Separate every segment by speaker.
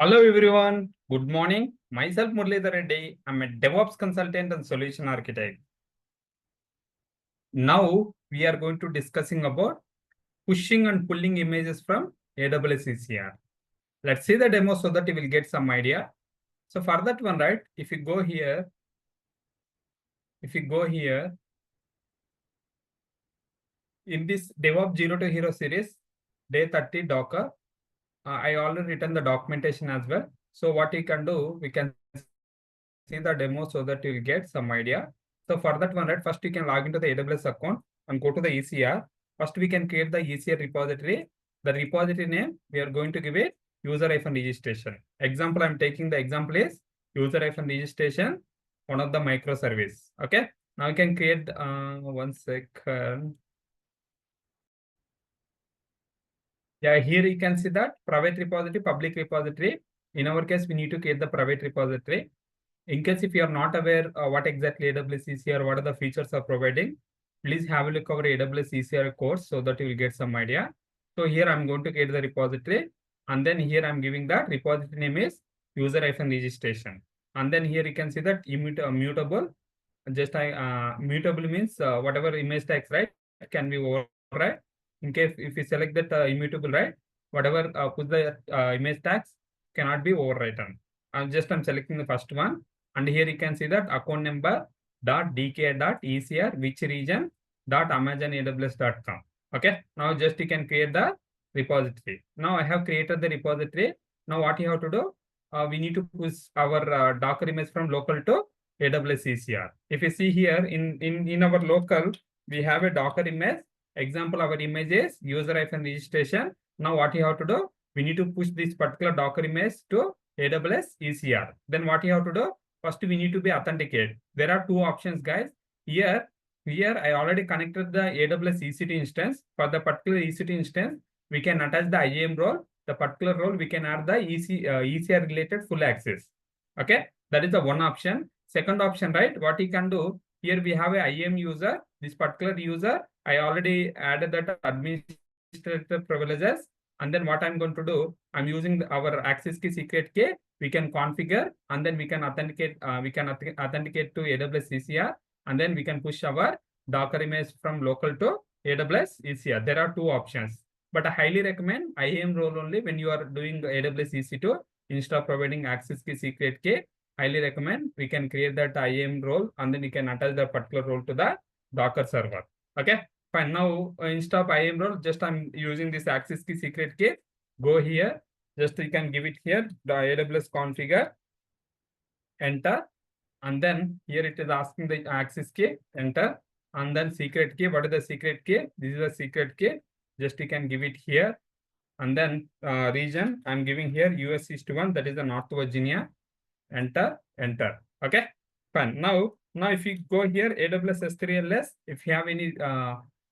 Speaker 1: Hello everyone, good morning. Myself Muralidhara Reddy. I'm a DevOps consultant and solution architect. Now we are going to discussing about pushing and pulling images from AWS ECR. Let's see the demo so that you will get some idea. So for that one, right, if you go here, in this DevOps 0 to Hero series, day 30 Docker, I already written the documentation as well. So what you can do, we can see the demo so that you will get some idea. So for that one, right, first you can log into the AWS account and go to the ECR. First, we can create the ECR repository. The repository name, we are going to give it user-registration. Example, I'm taking the example is user-registration, one of the microservice. Okay. Now you can create, one second. Yeah, here you can see that private repository, public repository. In our case, we need to create the private repository. In case if you are not aware what exactly AWS ECR, what are the features are providing, please have a look over AWS ECR course so that you will get some idea. So here I'm going to create the repository, and then here I'm giving that repository name is user-registration. And then here you can see that mutable. Just mutable means whatever image tags, right, can be override. In case if you select that immutable, right, whatever put the image tags cannot be overwritten. I'm selecting the first one. And here you can see that account number .dk.ecr which region .amazonaws.com. Okay. Now just you can create the repository. Now I have created the repository. Now what you have to do? We need to push our Docker image from local to AWS ECR. If you see here in our local, we have a Docker image. Example, our image is user-registration. Now what you have to do? We need to push this particular Docker image to AWS ECR. Then what you have to do? First, we need to be authenticated. There are two options, guys. Here I already connected the AWS EC2 instance. For the particular EC2 instance, we can attach the IAM role. The particular role, we can add the ECR related full access. Okay, that is the one option. Second option, right? What you can do, here we have a IAM user. This particular user, I already added that administrator privileges. And then what I'm going to do, I'm using our access key secret key. We can configure and then we can authenticate. Authenticate to AWS ECR, and then we can push our Docker image from local to AWS ECR. There are two options, but I highly recommend IAM role only when you are doing AWS EC2 instead of providing access key secret key. Highly recommend we can create that IAM role and then you can attach the particular role to the Docker server. Okay. Fine. Now, instead of IAM role, just I'm using this access key secret key. Go here. Just you can give it here, the AWS configure, enter. And then here it is asking the access key, enter. And then secret key. What is the secret key? This is the secret key. Just you can give it here. And then region, I'm giving here US East 1, that is the North Virginia. Enter, enter. Okay. Fine. Now if you go here, AWS S3LS, if you have any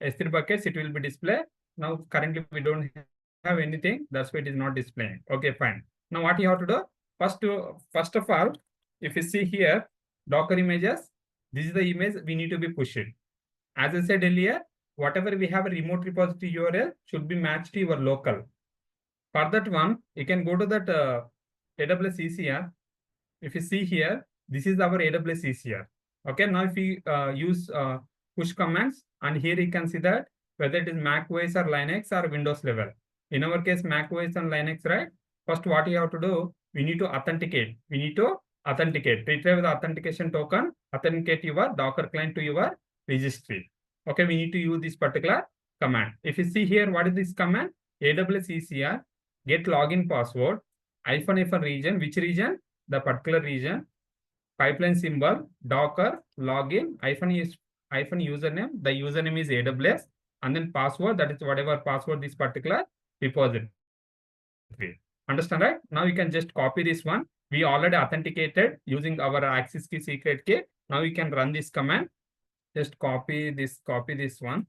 Speaker 1: S3 buckets, it will be displayed. Now, currently we don't have anything. That's why it is not displaying. Okay, fine. Now, what you have to do? First of all, if you see here, Docker images, this is the image we need to be pushed. As I said earlier, whatever we have a remote repository URL should be matched to your local. For that one, you can go to that AWS ECR. If you see here, this is our AWS ECR. Okay, now if we use push commands, and here you can see that whether it is Mac OS or Linux or Windows level. In our case, Mac OS and Linux, right? First, what you have to do, we need to authenticate. Retrieve the authentication token, authenticate your Docker client to your registry. Okay, we need to use this particular command. If you see here, what is this command? AWS ECR, get login password, ---- region, which region? The particular region, pipeline symbol, Docker, login, -username, the username is AWS, and then password, that is whatever password this particular repository. Understand, right? Now you can just copy this one. We already authenticated using our access key secret key. Now you can run this command. Just copy this one.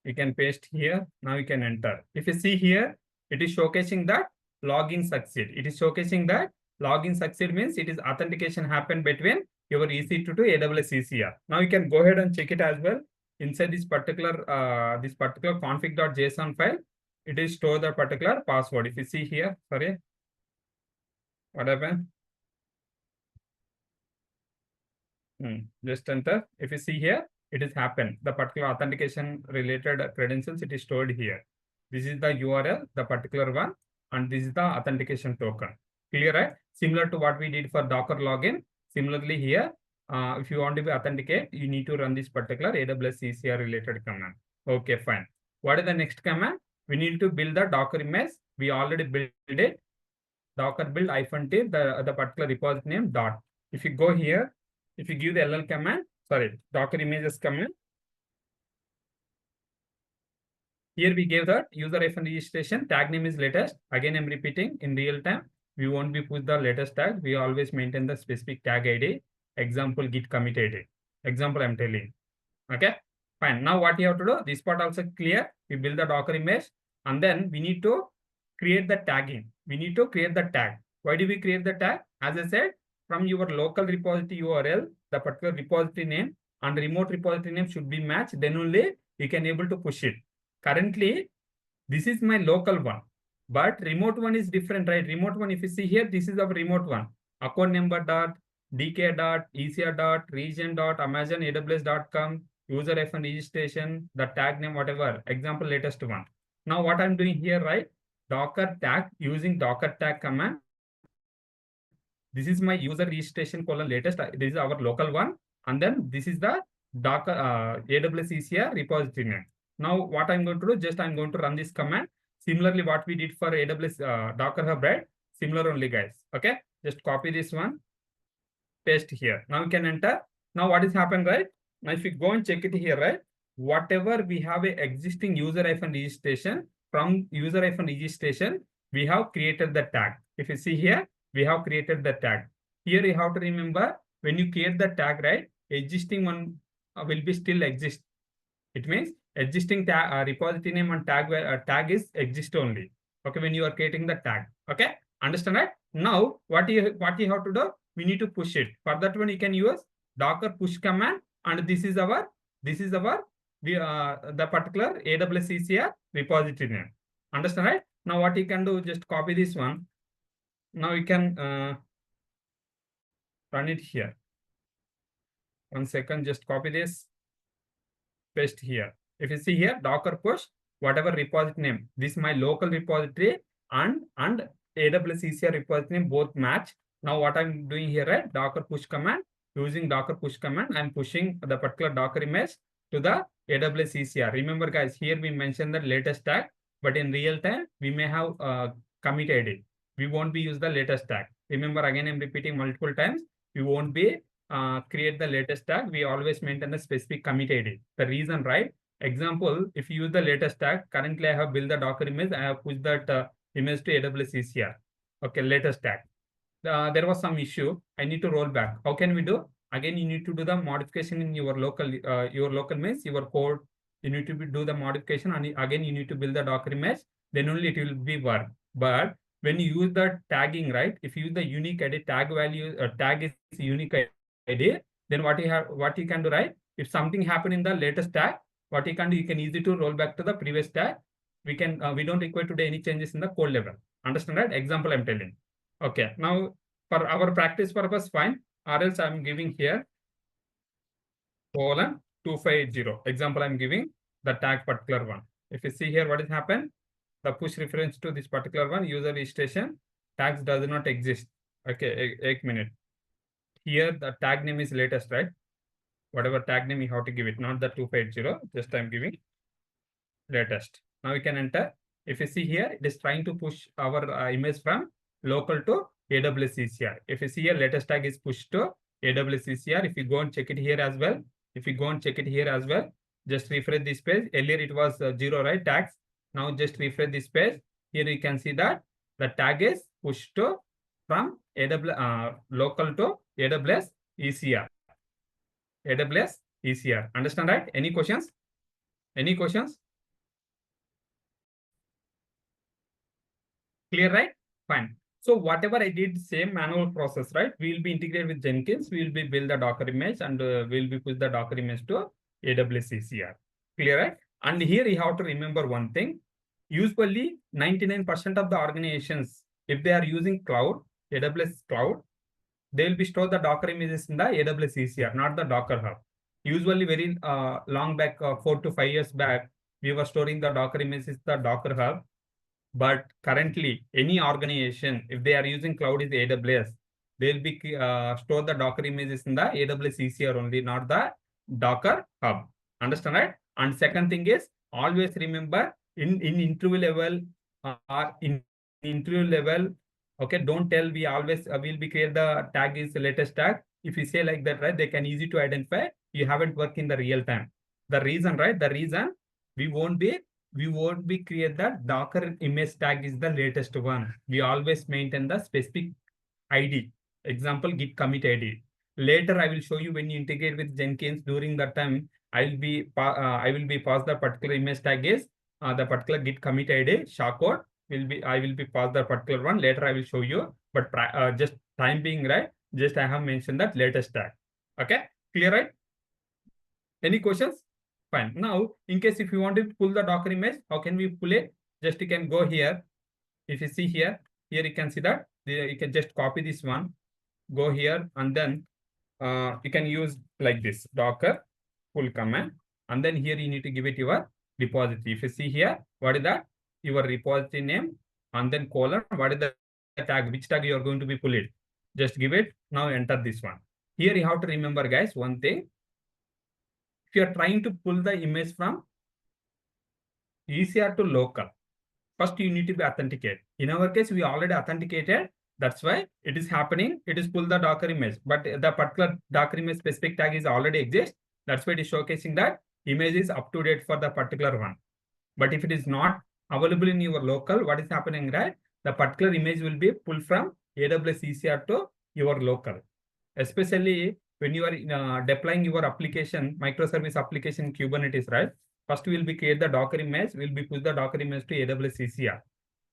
Speaker 1: You can paste here. Now you can enter. If you see here, it is showcasing that login succeed. It is showcasing that login succeed means it is authentication happened between your EC2 to AWS ECR. Now you can go ahead and check it as well. Inside this particular config.json file, it is store the particular password. If you see here, sorry, What happened? Just enter. If you see here, it is happened. The particular authentication related credentials, it is stored here. This is the URL, the particular one, and this is the authentication token. Clear, right? Similar to what we did for Docker login. Similarly here, if you want to be authenticate, you need to run this particular AWS ECR related command. Okay, fine. What is the next command? We need to build the Docker image. We already built it. Docker build -t, the particular repository name dot. If you go here, if you give the ll command, sorry, Docker images command, here we gave that user registration, tag name is latest. Again, I'm repeating in real time. We won't be put the latest tag. We always maintain the specific tag ID. Example, git commit ID. Example, I'm telling. Okay, fine. Now what you have to do, this part also clear. We build the Docker image and then we need to create the tagging. We need to create the tag. Why do we create the tag? As I said, from your local repository URL, the particular repository name and remote repository name should be matched. Then only you can able to push it. Currently, this is my local one, but remote one is different, right? Remote one, if you see here, this is our remote one. Account number dot dk dot ecr dot region dot amazon aws.com user registration, the tag name, whatever. Example, latest one. Now what I'm doing here, right? Docker tag using Docker tag command. This is my user registration colon latest. This is our local one. And then this is the Docker AWS ECR repository name. Now what I'm going to do, just I'm going to run this command. Similarly, what we did for AWS Docker Hub, right? Similar only, guys. Okay, just copy this one, paste here. Now we can enter. Now what is happened, right? Now if you go and check it here, right? Whatever we have a existing user registration, from user registration, we have created the tag. If you see here, we have created the tag. Here you have to remember, when you create the tag, right? Existing one will be still exist. It means existing tag repository name and tag is exist only. Okay, when you are creating the tag. Okay, understand, right? Now what you have to do, we need to push it. For that one, you can use Docker push command, and this is our the particular AWS ECR repository name. Understand, right? Now what you can do, just copy this one. Now you can run it here. 1 second, just copy this, paste here. If you see here, Docker push, whatever repository name, this is my local repository and AWS ECR repository name both match. Now what I'm doing here, right? Docker push command, using Docker push command, I'm pushing the particular Docker image to the AWS ECR. Remember, guys, here we mentioned the latest tag, but in real time, we may have commit ID. We won't be use the latest tag. Remember, again, I'm repeating multiple times. We won't be create the latest tag. We always maintain a specific commit ID. The reason, right? Example, if you use the latest tag, currently I have built the Docker image. I have pushed that image to AWS ECR. Okay, latest tag. There was some issue. I need to roll back. How can we do? Again, you need to do the modification in your local means your code. You need to do the modification, and again you need to build the Docker image. Then only it will be work. But when you use the tagging, right? If you use the unique ID tag value, tag is unique ID, then what you can do, right? If something happened in the latest tag, what you can do, you can easily to roll back to the previous tag. We don't require to do any changes in the code level. Understand, right? Example I'm telling. Okay, now for our practice purpose, fine. Or else I'm giving here colon 2580. Example I'm giving the tag particular one. If you see here, what has happened? The push reference to this particular one, user registration, tags does not exist. Okay, 1 minute. Here the tag name is latest, right? Whatever tag name you have to give it, not the 2580, just I'm giving latest. Now we can enter. If you see here, it is trying to push our image from local to AWS ECR. If you see here, latest tag is pushed to AWS ECR. If you go and check it here as well, just refresh this page. Earlier it was 0, right? Tags. Now just refresh this page. Here you can see that the tag is pushed to from local to AWS ECR. AWS ECR. Understand, right? Any questions? Any questions? Clear, right? Fine. So whatever I did, same manual process, right? We will be integrated with Jenkins. We will be build the Docker image, and we will be push the Docker image to AWS ECR. Clear, right? And here you have to remember one thing. Usually 99% of the organizations, if they are using cloud, AWS cloud, they will be stored the Docker images in the AWS ECR, not the Docker Hub. Usually very long back, 4 to 5 years back, we were storing the Docker images in the Docker Hub. But currently, any organization, if they are using cloud is AWS, they'll be store the Docker images in the AWS ECR only, not the Docker Hub. Understand, right? And second thing is, always remember in interview level or in interview level, okay, don't tell we always will be create the tag is the latest tag. If you say like that, right, they can easy to identify you haven't worked in the real time. The reason, right? The reason we won't be create that Docker image tag is the latest one. We always maintain the specific ID. Example, git commit ID. Later, I will show you when you integrate with Jenkins. During that time, I will be pass the particular image tag is the particular git commit ID. Shortcode I will be pass the particular one. Later, I will show you. But just time being, right? Just I have mentioned that latest tag. Okay, clear, right? Any questions? Fine. Now, in case if you want to pull the Docker image, how can we pull it? Just you can go here. If you see here you can see that you can just copy this one, go here, and then you can use like this Docker pull command, and then here you need to give it your repository. If you see here, what is that? Your repository name, and then colon, what is the tag? Which tag you are going to be pull it? Just give it. Now enter this one. Here you have to remember, guys, one thing. If you are trying to pull the image from ECR to local, first you need to be authenticate. In our case, we already authenticated. That's why it is happening. It is pull the Docker image, but the particular Docker image specific tag is already exist. That's why it is showcasing that image is up to date for the particular one. But if it is not available in your local, what is happening, right? The particular image will be pulled from AWS ECR to your local. Especially when you are deploying your application, microservice application Kubernetes, right? First, we will be create the Docker image, we'll be push the Docker image to AWS ECR.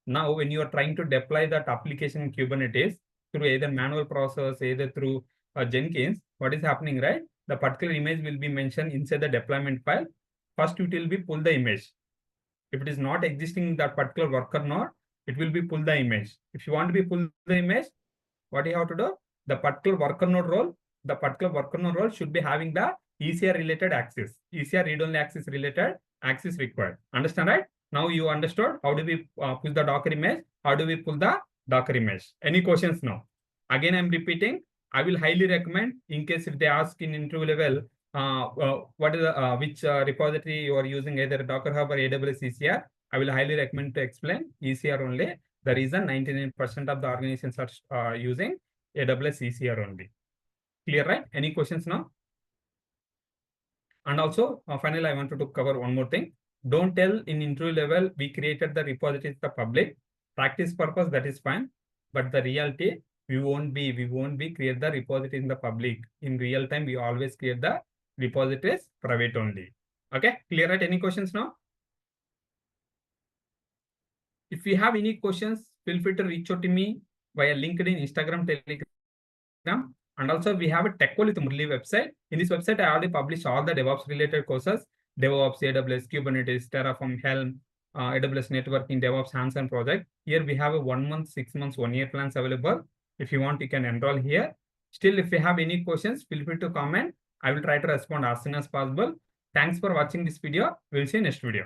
Speaker 1: Now, when you are trying to deploy that application in Kubernetes through either manual process, either through Jenkins, what is happening, right? The particular image will be mentioned inside the deployment file. First, it will be pull the image. If it is not existing in that particular worker node, it will be pull the image. If you want to be pull the image, what do you have to do? The particular worker node role should be having the ECR related access, ECR read-only access related access required. Understand, right? Now you understood how do we pull the Docker image? How do we pull the Docker image? Any questions now? Again, I'm repeating. I will highly recommend in case if they ask in interview level, what is the which repository you are using, either Docker Hub or AWS ECR. I will highly recommend to explain ECR only. The reason 99% of the organizations are using AWS ECR only. Clear, right? Any questions now? And also, finally, I wanted to cover one more thing. Don't tell in interview level, we created the repository to the public. Practice purpose, that is fine. But the reality, we won't be create the repository in the public. In real time, we always create the repositories private only. Okay, clear, right? Any questions now? If you have any questions, feel free to reach out to me via LinkedIn, Instagram, Telegram. And also we have a Tech Call with Murali website. In this website, I already published all the DevOps related courses, DevOps, AWS, Kubernetes, Terraform, Helm, AWS networking, DevOps hands-on project. Here we have a 1 month, 6 months, 1 year plans available. If you want, you can enroll here. Still, if you have any questions, feel free to comment. I will try to respond as soon as possible. Thanks for watching this video. We'll see you next video.